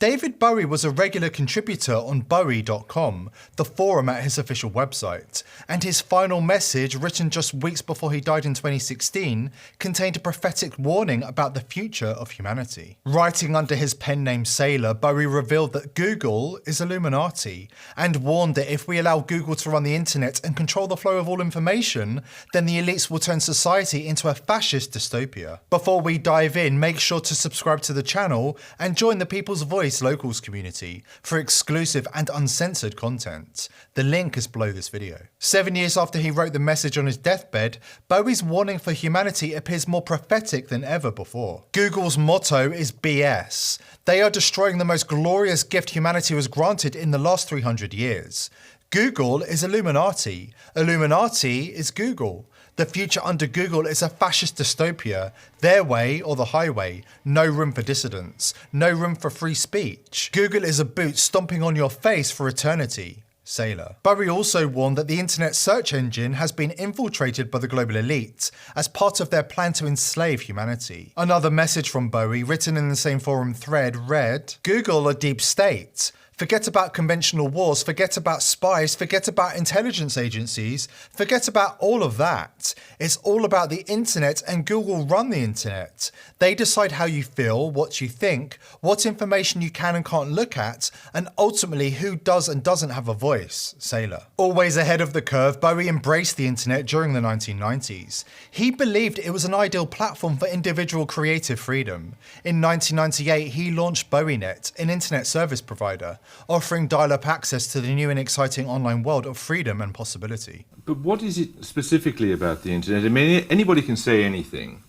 David Bowie was a regular contributor on Bowie.com, the forum at his official website, and his final message, written just weeks before he died in 2016, contained a prophetic warning about the future of humanity. Writing under his pen name Sailor, Bowie revealed that Google is Illuminati, and warned that if we allow Google to run the internet and control the flow of all information, then the elites will turn society into a fascist dystopia. Before we dive in, make sure to subscribe to the channel and join the People's Voice Locals community for exclusive and uncensored content. The link is below this video. 7 years after he wrote the message on his deathbed, Bowie's warning for humanity appears more prophetic than ever before. Google's motto is BS. They are destroying the most glorious gift humanity was granted in the last 300 years. Google is Illuminati. Illuminati is Google. The future under Google is a fascist dystopia. Their way or the highway. No room for dissidents. No room for free speech. Google is a boot stomping on your face for eternity. Sailor. Bowie also warned that the internet search engine has been infiltrated by the global elite as part of their plan to enslave humanity. Another message from Bowie, written in the same forum thread, read, Google a deep state. Forget about conventional wars, forget about spies, forget about intelligence agencies, forget about all of that. It's all about the internet, and Google run the internet. They decide how you feel, what you think, what information you can and can't look at, and ultimately who does and doesn't have a voice. Sailor. Always ahead of the curve, Bowie embraced the internet during the 1990s. He believed it was an ideal platform for individual creative freedom. In 1998, he launched BowieNet, an internet service provider, offering dial-up access to the new and exciting online world of freedom and possibility. But what is it specifically about the internet? I mean, anybody can say anything,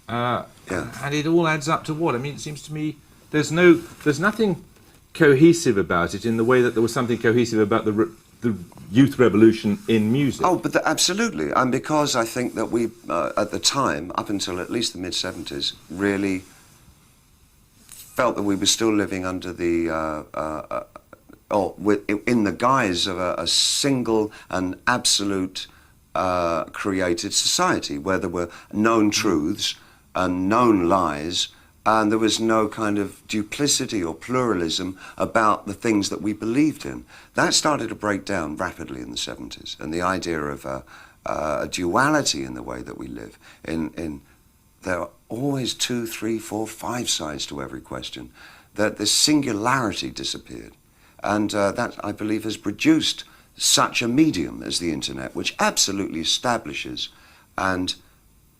and it all adds up to what? I mean, it seems to me there's nothing cohesive about it in the way that there was something cohesive about the youth revolution in music. Oh, but absolutely, and because I think that we, at the time, up until at least the mid-70s, really felt that we were still living under the, in the guise of a single and absolute created society where there were known truths and known lies, and there was no kind of duplicity or pluralism about the things that we believed in. That started to break down rapidly in the 70s, and the idea of a duality in the way that we live, there are always 2, 3, 4, 5 sides to every question, that the singularity disappeared. And that, I believe, has produced such a medium as the internet, which absolutely establishes and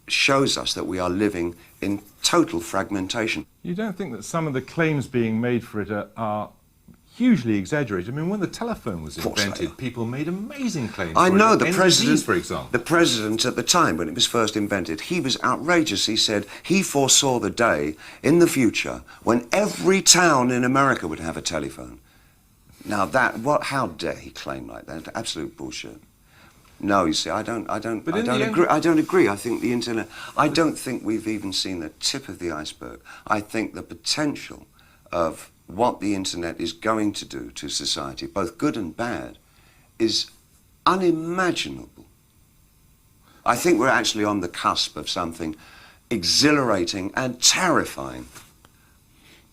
shows us that we are living in total fragmentation. You don't think that some of the claims being made for it are hugely exaggerated? I mean, when the telephone was invented, people made amazing claims. I know the president, for example. The president at the time when it was first invented, he was outrageous. He said he foresaw the day in the future when every town in America would have a telephone. Now how dare he claim like that? Absolute bullshit. No, you see, I don't agree. I think the internet, I don't think we've even seen the tip of the iceberg. I think the potential of what the internet is going to do to society, both good and bad, is unimaginable. I think we're actually on the cusp of something exhilarating and terrifying.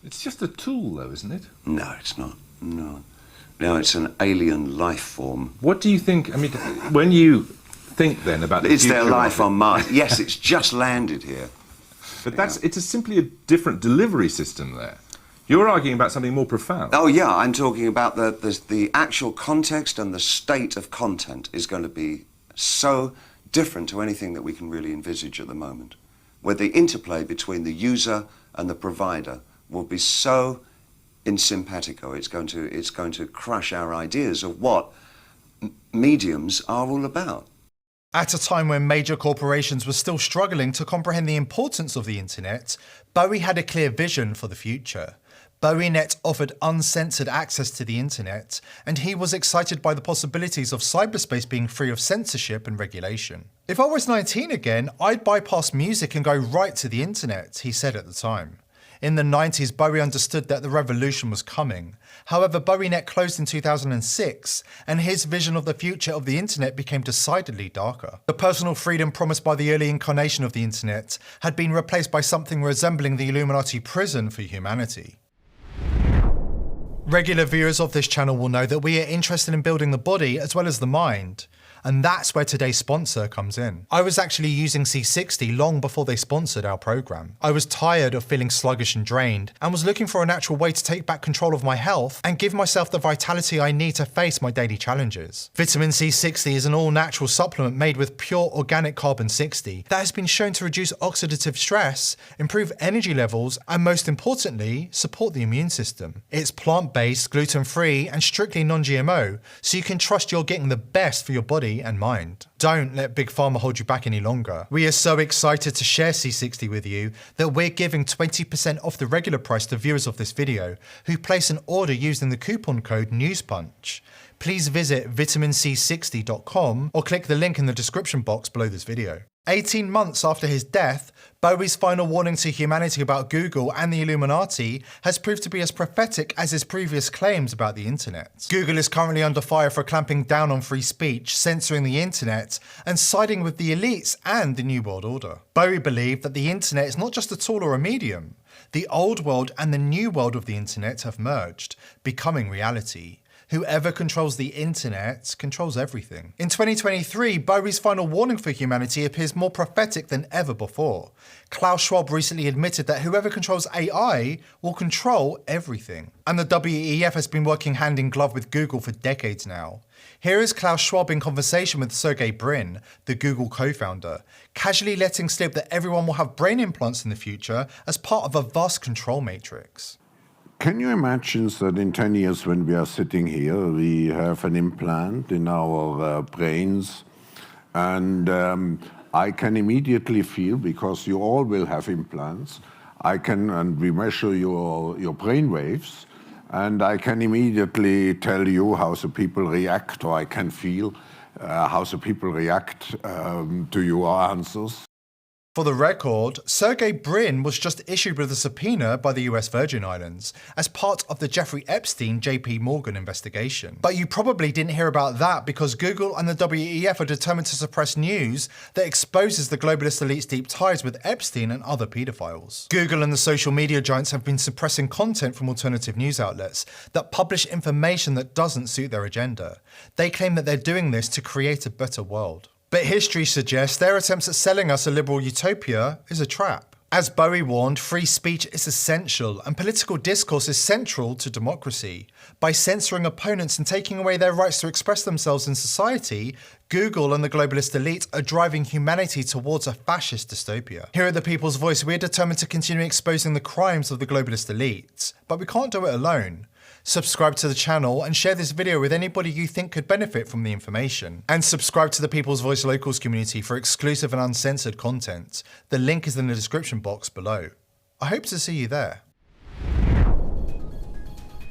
It's just a tool, though, isn't it? No, it's not. No. No, it's an alien life form. What do you think, I mean, when you think then about the Is future there life on Mars? Yes, it's just landed here. But it's simply a different delivery system there. You're arguing about something more profound. Oh yeah, I'm talking about the actual context, and the state of content is going to be so different to anything that we can really envisage at the moment, where the interplay between the user and the provider will be so in simpatico. It's going to crush our ideas of what mediums are all about. At a time when major corporations were still struggling to comprehend the importance of the internet, Bowie had a clear vision for the future. BowieNet offered uncensored access to the internet, and he was excited by the possibilities of cyberspace being free of censorship and regulation. If I was 19 again, I'd bypass music and go right to the internet, he said at the time. In the 90s, Bowie understood that the revolution was coming. However, BowieNet closed in 2006, and his vision of the future of the internet became decidedly darker. The personal freedom promised by the early incarnation of the internet had been replaced by something resembling the Illuminati prison for humanity. Regular viewers of this channel will know that we are interested in building the body as well as the mind. And that's where today's sponsor comes in. I was actually using C60 long before they sponsored our program. I was tired of feeling sluggish and drained and was looking for a natural way to take back control of my health and give myself the vitality I need to face my daily challenges. Vitamin C60 is an all-natural supplement made with pure organic carbon 60 that has been shown to reduce oxidative stress, improve energy levels, and most importantly, support the immune system. It's plant-based, gluten-free, and strictly non-GMO, so you can trust you're getting the best for your body and mind. Don't let Big Pharma hold you back any longer. We are so excited to share C60 with you that we're giving 20% off the regular price to viewers of this video who place an order using the coupon code NEWSPUNCH. Please visit vitaminc60.com or click the link in the description box below this video. 18 months after his death, Bowie's final warning to humanity about Google and the Illuminati has proved to be as prophetic as his previous claims about the internet. Google is currently under fire for clamping down on free speech, censoring the internet, and siding with the elites and the New World Order. Bowie believed that the internet is not just a tool or a medium. The old world and the new world of the internet have merged, becoming reality. Whoever controls the internet controls everything. In 2023, Bowie's final warning for humanity appears more prophetic than ever before. Klaus Schwab recently admitted that whoever controls AI will control everything. And the WEF has been working hand in glove with Google for decades now. Here is Klaus Schwab in conversation with Sergey Brin, the Google co-founder, casually letting slip that everyone will have brain implants in the future as part of a vast control matrix. Can you imagine that in 10 years when we are sitting here, we have an implant in our brains, and I can immediately feel, because you all will have implants, and we measure your brain waves, and I can immediately tell you how the people react, or I can feel how the people react to your answers. For the record, Sergey Brin was just issued with a subpoena by the US Virgin Islands as part of the Jeffrey Epstein JP Morgan investigation. But you probably didn't hear about that because Google and the WEF are determined to suppress news that exposes the globalist elite's deep ties with Epstein and other pedophiles. Google and the social media giants have been suppressing content from alternative news outlets that publish information that doesn't suit their agenda. They claim that they're doing this to create a better world. But history suggests their attempts at selling us a liberal utopia is a trap. As Bowie warned, free speech is essential and political discourse is central to democracy. By censoring opponents and taking away their rights to express themselves in society, Google and the globalist elite are driving humanity towards a fascist dystopia. Here at The People's Voice, we're determined to continue exposing the crimes of the globalist elite, but we can't do it alone. Subscribe to the channel and share this video with anybody you think could benefit from the information. And subscribe to the People's Voice Locals community for exclusive and uncensored content. The link is in the description box below. I hope to see you there.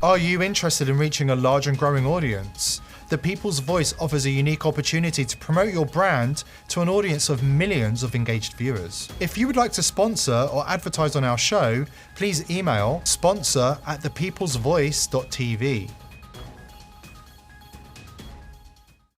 Are you interested in reaching a large and growing audience? The People's Voice offers a unique opportunity to promote your brand to an audience of millions of engaged viewers. If you would like to sponsor or advertise on our show, please email sponsor@thepeoplesvoice.tv.